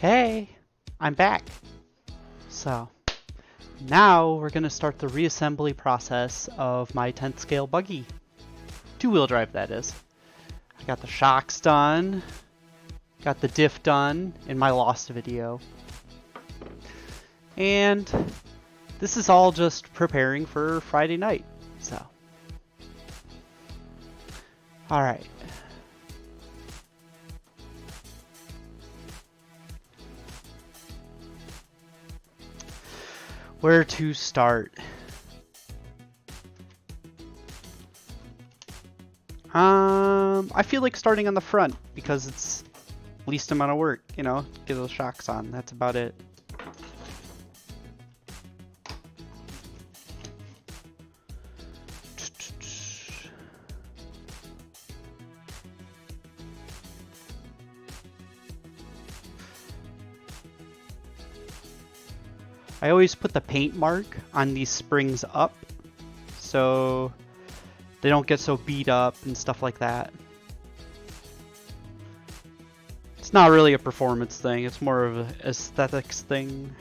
Hey, I'm back. So, now we're going to start the reassembly process of my 10th scale buggy. Two-wheel drive, that is. I got the shocks done, got the diff done in my Lost video. And this is all just preparing for Friday night, so. Alright. Where to start? I feel like starting on the front because it's least amount of work, you know, get those shocks on. That's about it. I always put the paint mark on these springs up so they don't get so beat up and stuff like that. It's not really a performance thing, it's more of an aesthetics thing.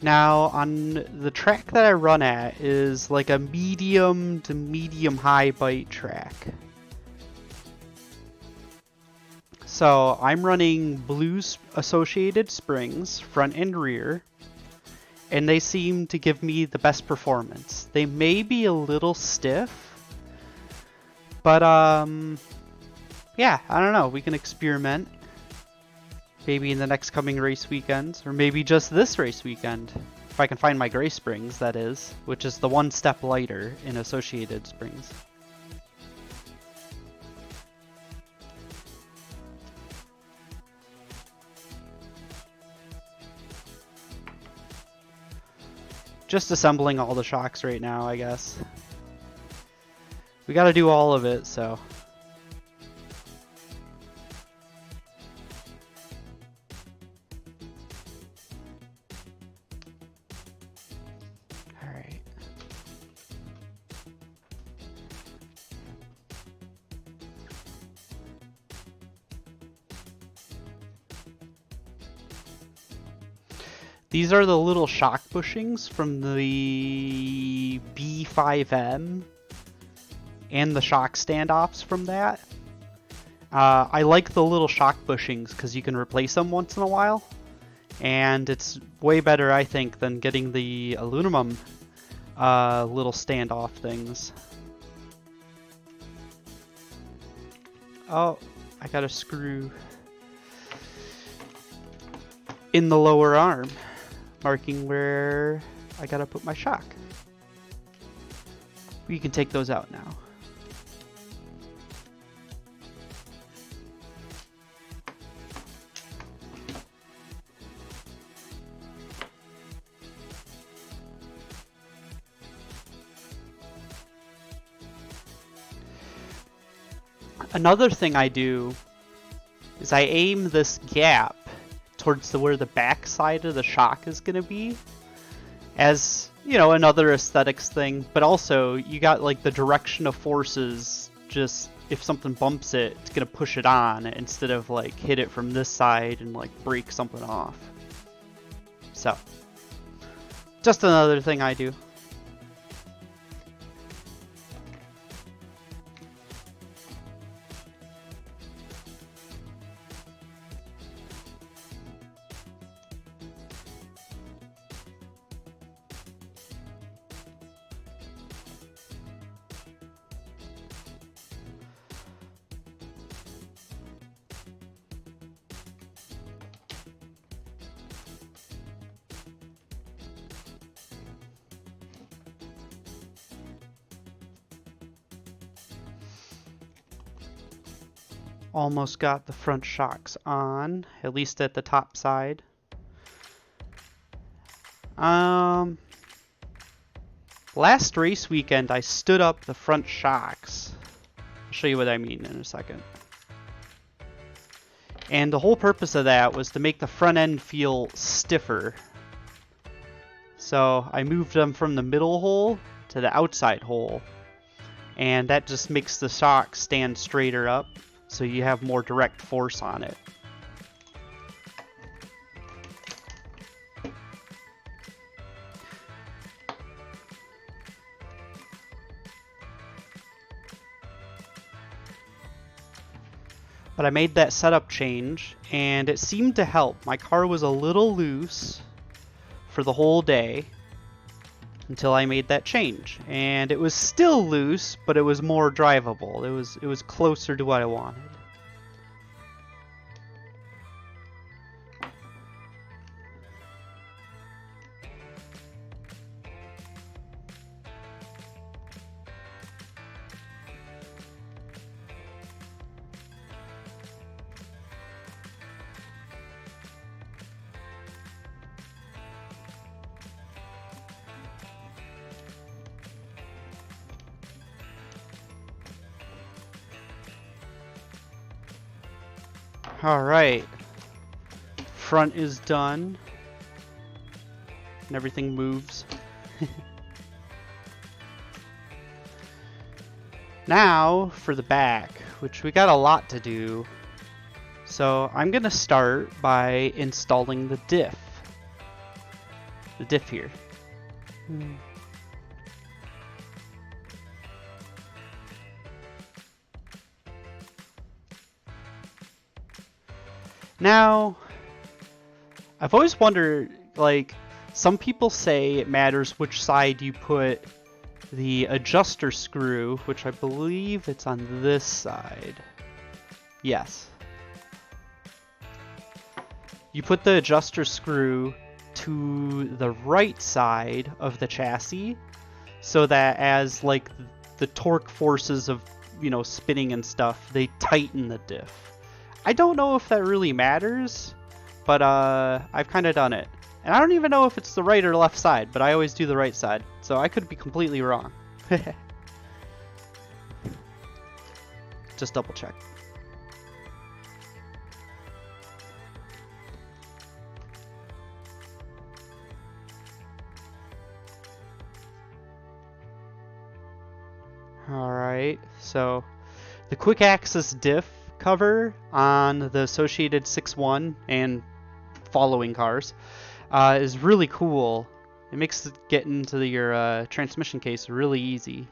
Now, on the track that I run at is like a medium to medium high bite track. So I'm running Blues Associated springs, front and rear, and they seem to give me the best performance. They may be a little stiff, but yeah, I don't know. We can experiment. Maybe in the next coming race weekends, or maybe just this race weekend. If I can find my gray springs, that is, which is the one step lighter in Associated springs. Just assembling all the shocks right now, I guess. We gotta do all of it, so. Alright. These are the little shock bushings from the B5M and the shock standoffs from that. I like the little shock bushings because you can replace them once in a while. And it's way better, I think, than getting the aluminum little standoff things. Oh, I got a screw in the lower arm, marking where I gotta put my shock. We can take those out now. Another thing I do is I aim this gap towards where the back side of the shock is going to be, as, you know, another aesthetics thing, but also you got like the direction of forces. Just if something bumps it, it's going to push it on instead of like hit it from this side and like break something off. So just another thing I do. Almost got the front shocks on, at least at the top side. Last race weekend I stood up the front shocks. I'll show you what I mean in a second. And the whole purpose of that was to make the front end feel stiffer. So I moved them from the middle hole to the outside hole. and that just makes the shock stand straighter up, so you have more direct force on it. But I made that setup change, and it seemed to help. My car was a little loose for the whole day until I made that change, and it was still loose, but it was more drivable. It was closer to what I wanted. Alright, front is done, and everything moves. Now for the back, which we got a lot to do. So I'm gonna start by installing the diff. The diff here. Now, I've always wondered, like, some people say it matters which side you put the adjuster screw, which I believe it's on this side. Yes. You put the adjuster screw to the right side of the chassis, so that as, like, the torque forces of, you know, spinning and stuff, they tighten the diff. I don't know if that really matters, but I've kind of done it. And I don't even know if it's the right or left side, but I always do the right side, so I could be completely wrong. Just double check. Alright, so the quick access diff cover on the Associated 6.1 and following cars is really cool. It makes getting into your transmission case really easy.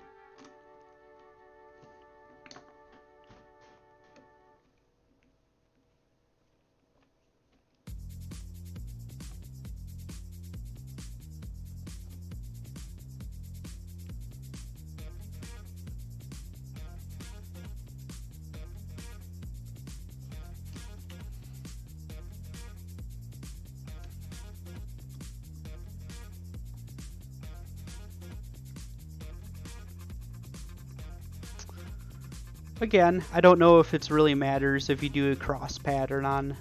Again, I don't know if it really matters if you do a cross pattern on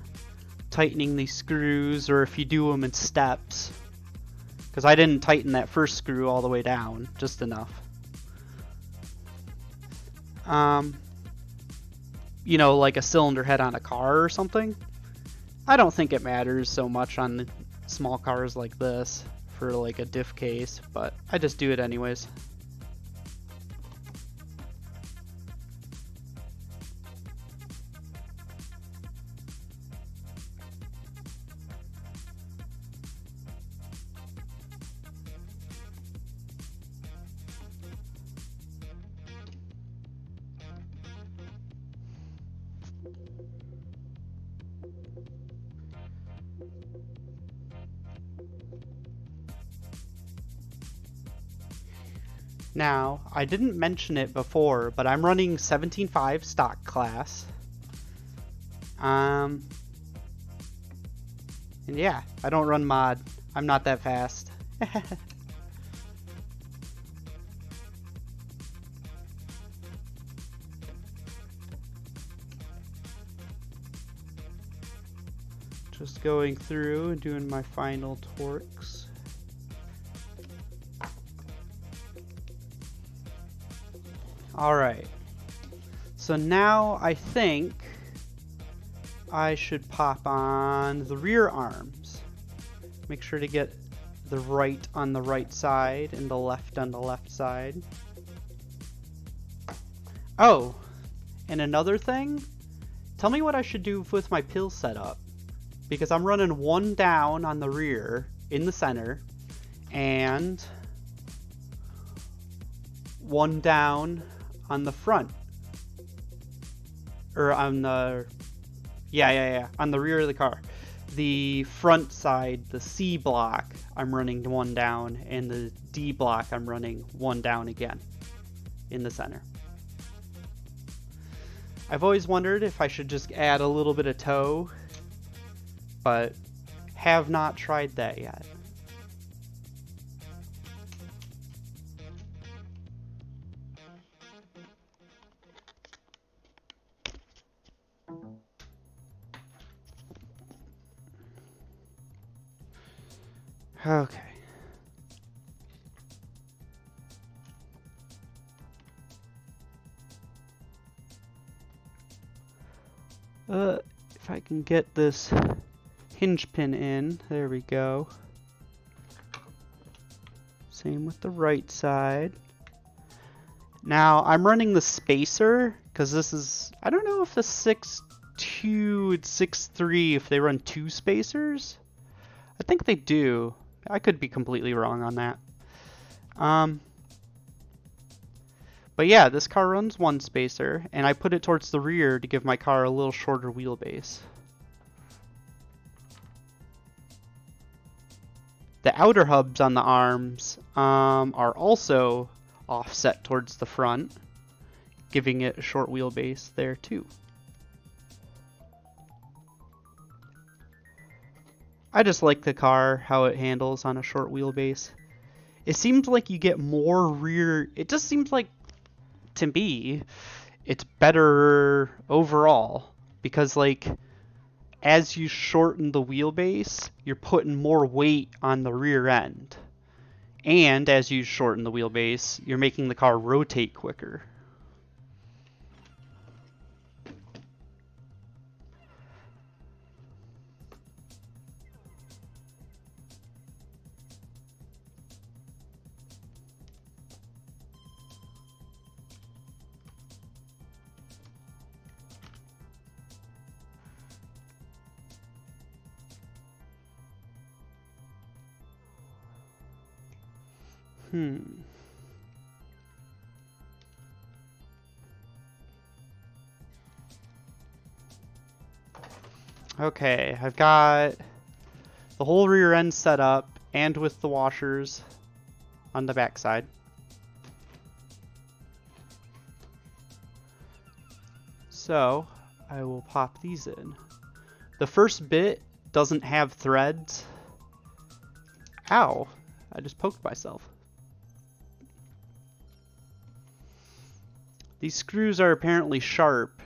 tightening these screws or if you do them in steps. Because I didn't tighten that first screw all the way down, just enough. You know, like a cylinder head on a car or something. I don't think it matters so much on the small cars like this for like a diff case, but I just do it anyways. Now, I didn't mention it before, but I'm running 17.5 stock class. And yeah, I don't run mod. I'm not that fast. Just going through and doing my final torques. Alright, so now I think I should pop on the rear arms. Make sure to get the right on the right side and the left on the left side. Oh, and another thing, tell me what I should do with my pill setup. Because I'm running one down on the rear, in the center, and one down on the front. Or on the... Yeah. On the rear of the car. The front side, the C block, I'm running one down, and the D block, I'm running one down again in the center. I've always wondered if I should just add a little bit of toe, but have not tried that yet. Okay. If I can get this hinge pin in, there we go. Same with the right side. Now I'm running the spacer because this is, I don't know if the 6.2 and 6.3 if they run two spacers. I think they do. I could be completely wrong on that. But yeah, this car runs one spacer, and I put it towards the rear to give my car a little shorter wheelbase. The outer hubs on the arms are also offset towards the front, giving it a short wheelbase there too. I just like the car, how it handles on a short wheelbase. It seems like you get more rear, it just seems like, to me, it's better overall, because like, as you shorten the wheelbase, you're putting more weight on the rear end. And as you shorten the wheelbase, you're making the car rotate quicker. Okay, I've got the whole rear end set up and with the washers on the back side. So I will pop these in. The first bit doesn't have threads. Ow, I just poked myself. These screws are apparently sharp.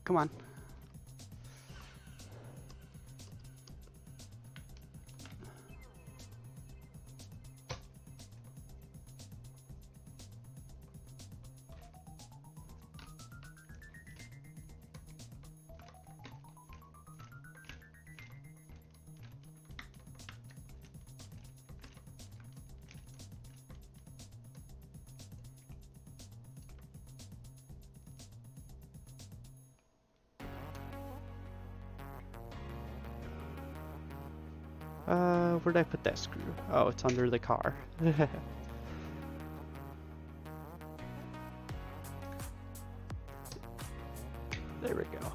Come on. Where'd I put that screw? Oh, it's under the car. There we go.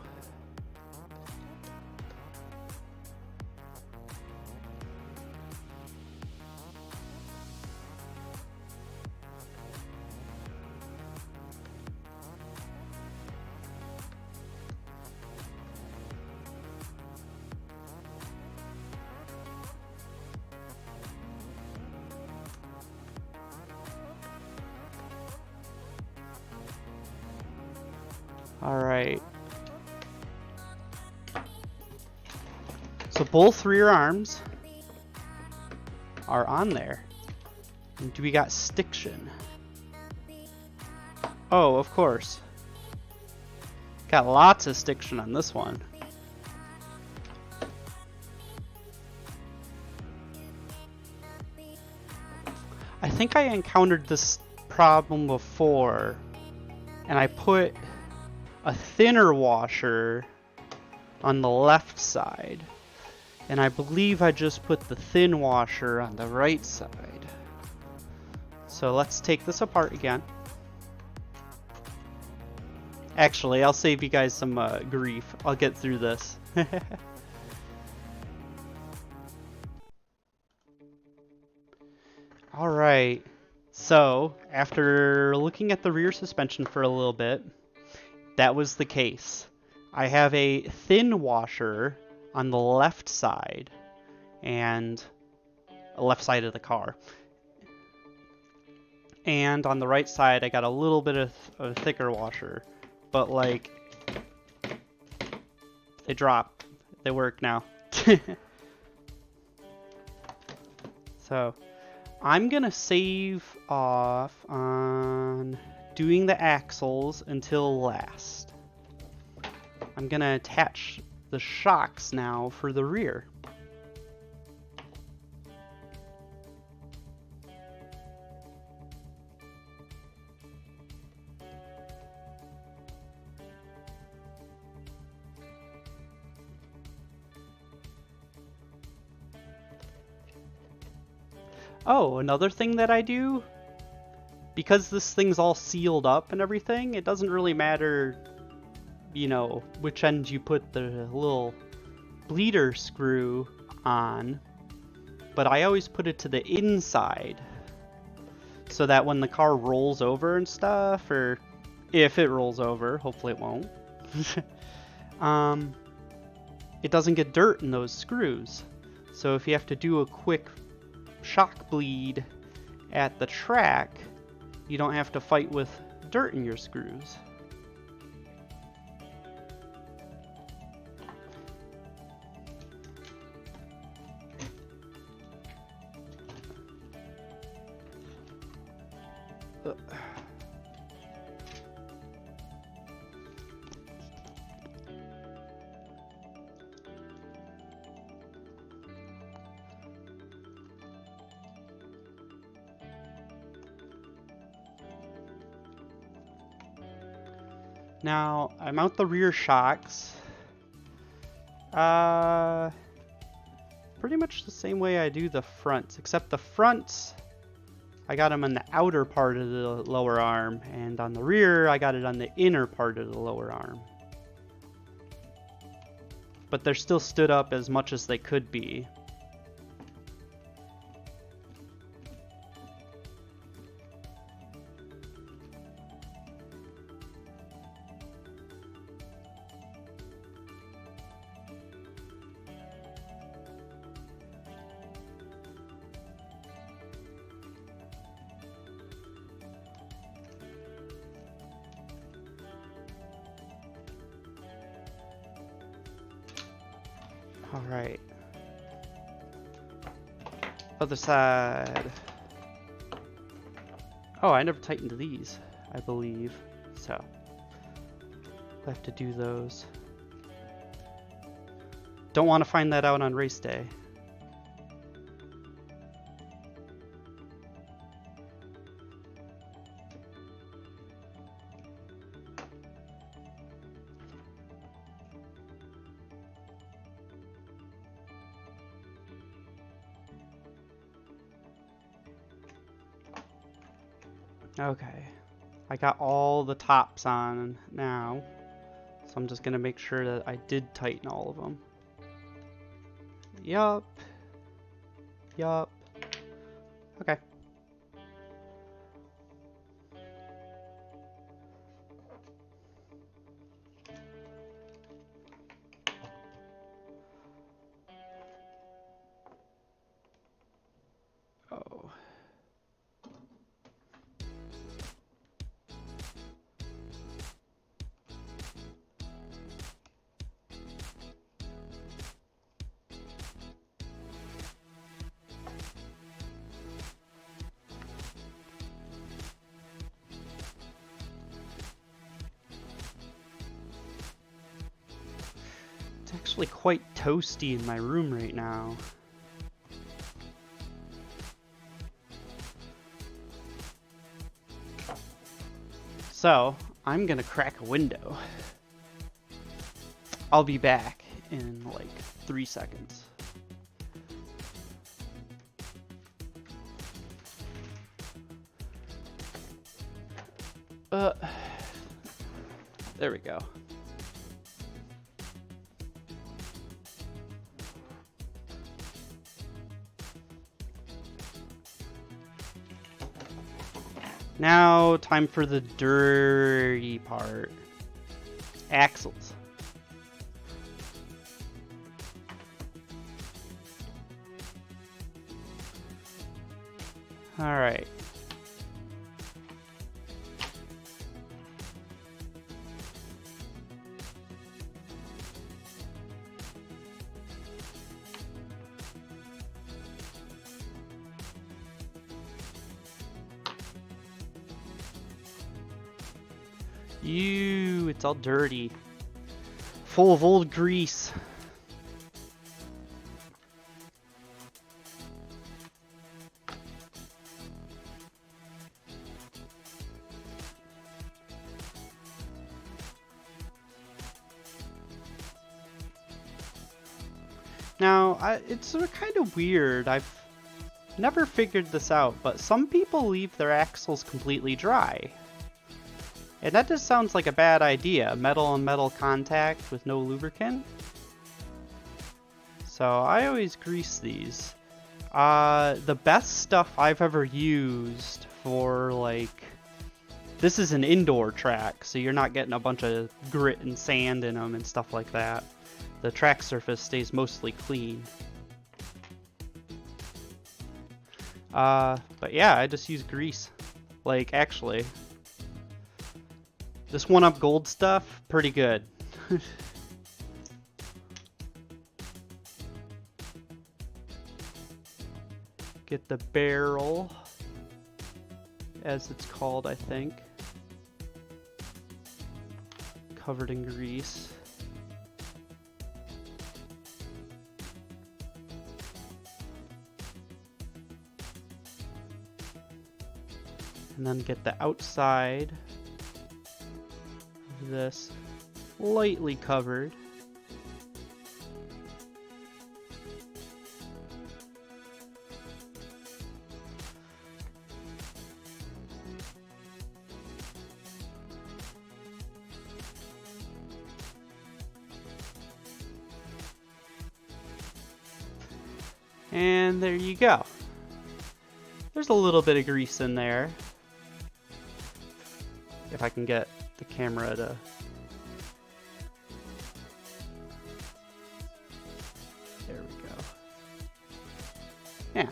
All right. So both rear arms are on there. And we got stiction. Oh, of course. Got lots of stiction on this one. think I encountered this problem before, and I put a thinner washer on the left side, and I believe I just put the thin washer on the right side. So let's take this apart again. Actually, I'll save you guys some grief. I'll get through this. Alright, so after looking at the rear suspension for a little bit, that was the case. I have a thin washer on the left side, and left side of the car. And on the right side, I got a little bit of a thicker washer, but like, they drop. They work now. So, I'm gonna save off on doing the axles until last. I'm gonna attach the shocks now for the rear. Oh, another thing that I do, because this thing's all sealed up and everything, it doesn't really matter, you know, which end you put the little bleeder screw on, but I always put it to the inside so that when the car rolls over and stuff, or if it rolls over, hopefully it won't, it doesn't get dirt in those screws. So if you have to do a quick shock bleed at the track, you don't have to fight with dirt in your screws. Now, I mount the rear shocks pretty much the same way I do the fronts, except the fronts, I got them on the outer part of the lower arm, and on the rear, I got it on the inner part of the lower arm. But they're still stood up as much as they could be. All right. Other side. Oh, I never tightened these, I believe. So, I have to do those. Don't want to find that out on race day. Okay, I got all the tops on now, so I'm just gonna make sure that I did tighten all of them. Yup. Yup. Okay. Oh. It's actually quite toasty in my room right now. So, I'm gonna crack a window. I'll be back in like 3 seconds. There we go. Now, time for the dirty part. Axles. All right. It's all dirty. Full of old grease. Now, it's kind of weird. I've never figured this out, but some people leave their axles completely dry. And that just sounds like a bad idea. Metal on metal contact with no lubricant. So I always grease these. The best stuff I've ever used for like... This is an indoor track, so you're not getting a bunch of grit and sand in them and stuff like that. The track surface stays mostly clean. But yeah, I just use grease. Like, actually... This 1UP Gold stuff, pretty good. Get the barrel, as it's called, I think. Covered in grease. And then get the outside of this lightly covered. And there you go. There's a little bit of grease in there. If I can get the camera to... There we go. Yeah.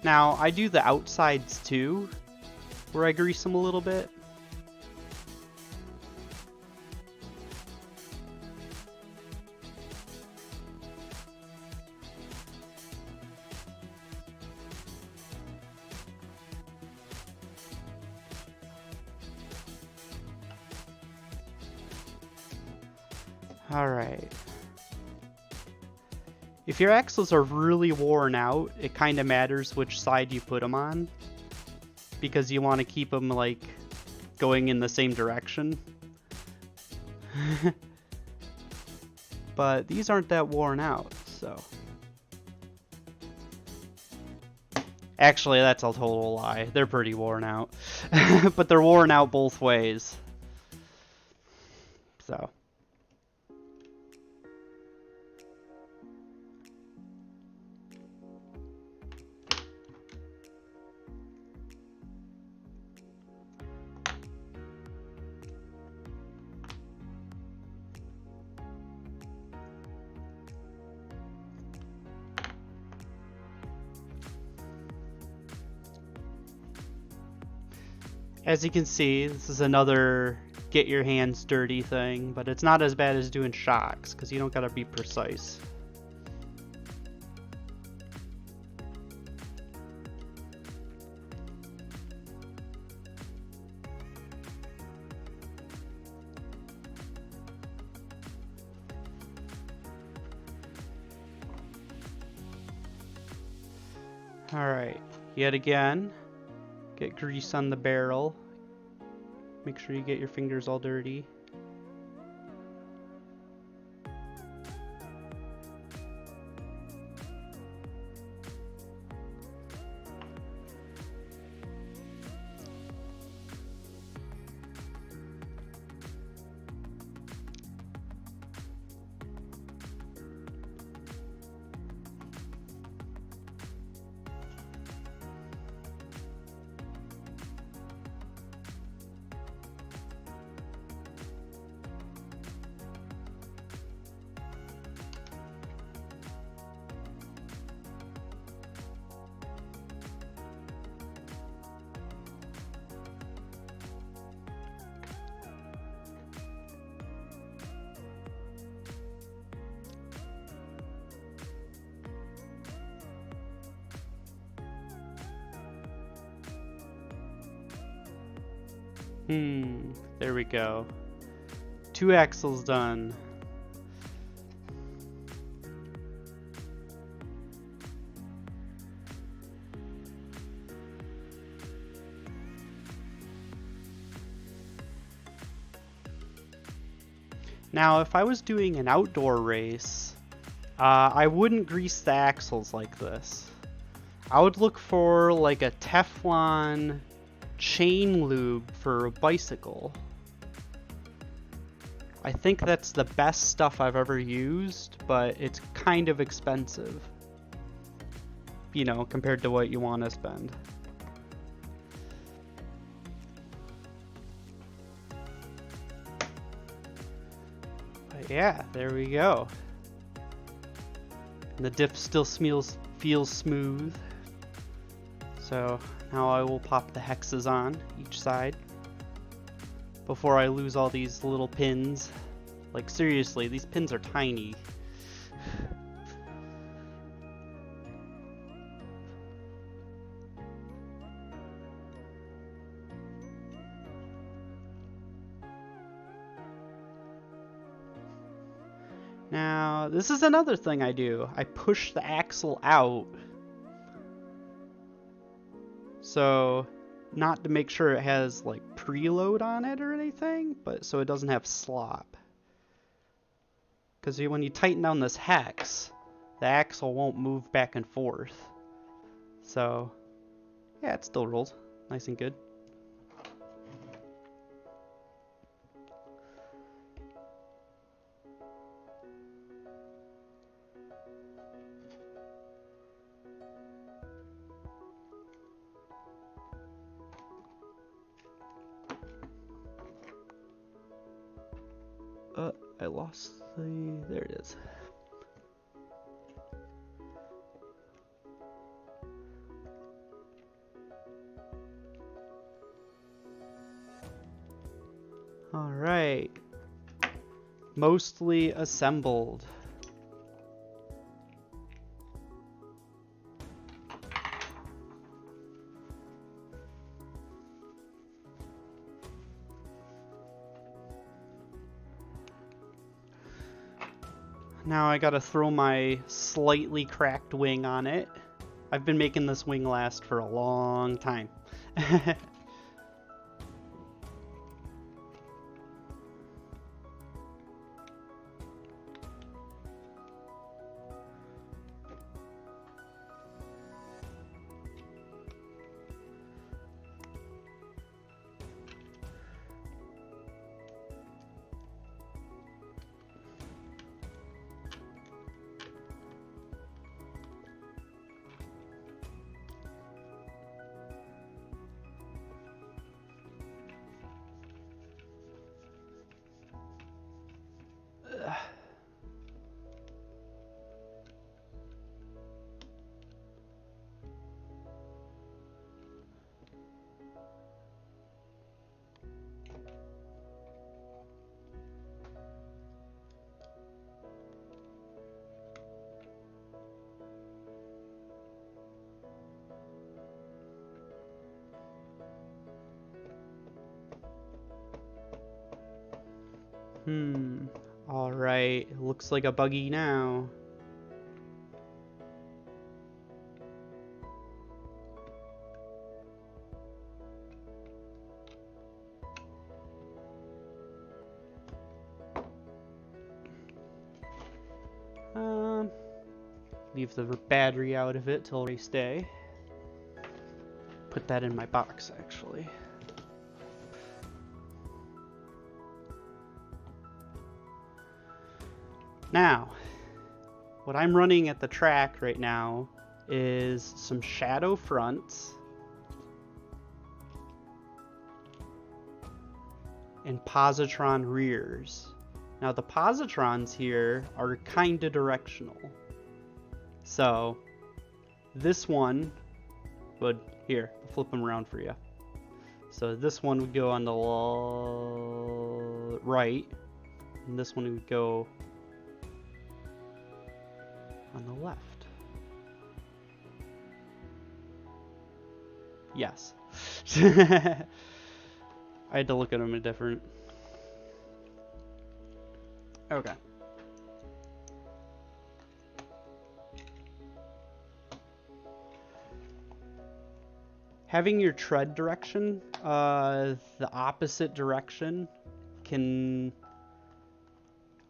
Now, I do the outsides too, where I grease them a little bit. Alright. If your axles are really worn out, it kind of matters which side you put them on, because you want to keep them like going in the same direction. But these aren't that worn out, so. Actually, that's a total lie. They're pretty worn out. But they're worn out both ways. So. As you can see, this is another get your hands dirty thing, but it's not as bad as doing shocks, because you don't gotta be precise. Alright, yet again, get grease on the barrel. Make sure you get your fingers all dirty. There we go. 2 axles done. Now, if I was doing an outdoor race, I wouldn't grease the axles like this. I would look for like a Teflon chain lube for a bicycle. I think that's the best stuff I've ever used, but it's kind of expensive, you know, compared to what you want to spend. But yeah, there we go. And the diff still feels smooth. So now I will pop the hexes on each side before I lose all these little pins. Like seriously, these pins are tiny. Now, this is another thing I do. I push the axle out. So, not to make sure it has like preload on it or anything, but so it doesn't have slop. Because when you tighten down this hex, the axle won't move back and forth. So, yeah, it still rolls nice and good. I lost there it is. All right, mostly assembled. Now I gotta throw my slightly cracked wing on it. I've been making this wing last for a long time. Alright, looks like a buggy now. Leave the battery out of it till race day. Put that in my box, actually. Now, what I'm running at the track right now is some shadow fronts and positron rears. Now the positrons here are kind of directional. So this one would, here, I'll flip them around for you. So this one would go on the right, and this one would go on the left. Yes. I had to look at them a different. Okay. Having your tread direction, the opposite direction can,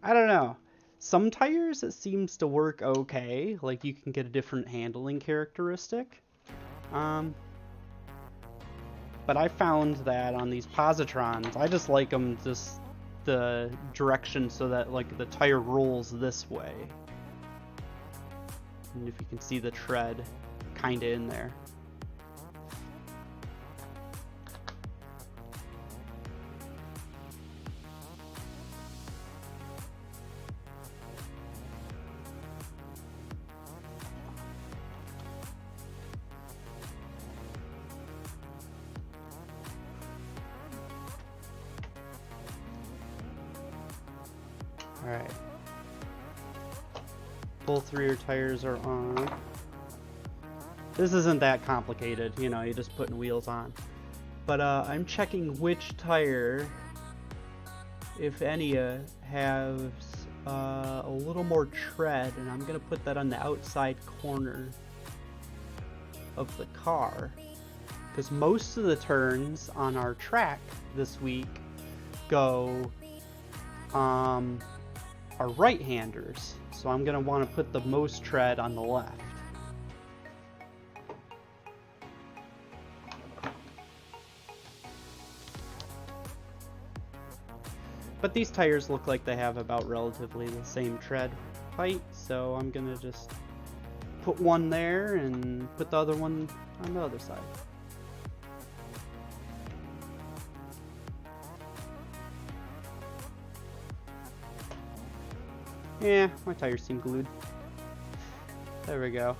I don't know. Some tires it seems to work okay, like you can get a different handling characteristic. But I found that on these positrons, I just like them just the direction so that like the tire rolls this way. And if you can see the tread kind of in there. Alright. Both rear tires are on. This isn't that complicated, you know, you're just putting wheels on. But I'm checking which tire, if any, has a little more tread, and I'm gonna put that on the outside corner of the car. Because most of the turns on our track this week go are right-handers, so I'm gonna want to put the most tread on the left. But these tires look like they have about relatively the same tread height, so I'm gonna just put one there and put the other one on the other side. Yeah, my tires seem glued. There we go.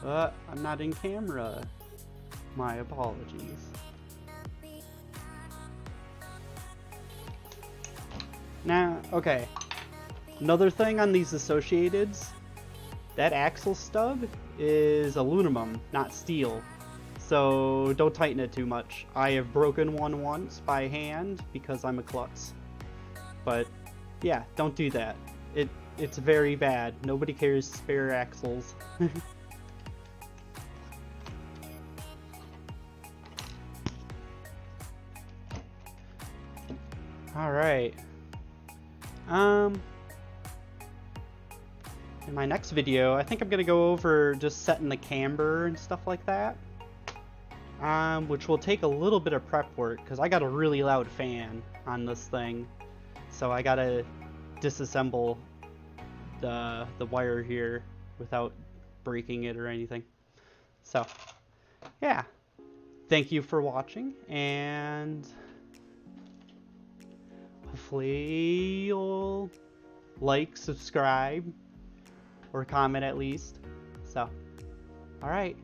I'm not in camera. My apologies. Now, okay. Another thing on these Associateds, that axle stub is aluminum, not steel. So don't tighten it too much. I have broken one once by hand because I'm a klutz. But yeah, don't do that. It's very bad. Nobody carries spare axles. Alright. In my next video, I think I'm going to go over just setting the camber and stuff like that. Which will take a little bit of prep work, because I got a really loud fan on this thing. So I got to disassemble the wire here without breaking it or anything. So, yeah. Thank you for watching, and hopefully you'll like, subscribe, or comment at least. So, alright.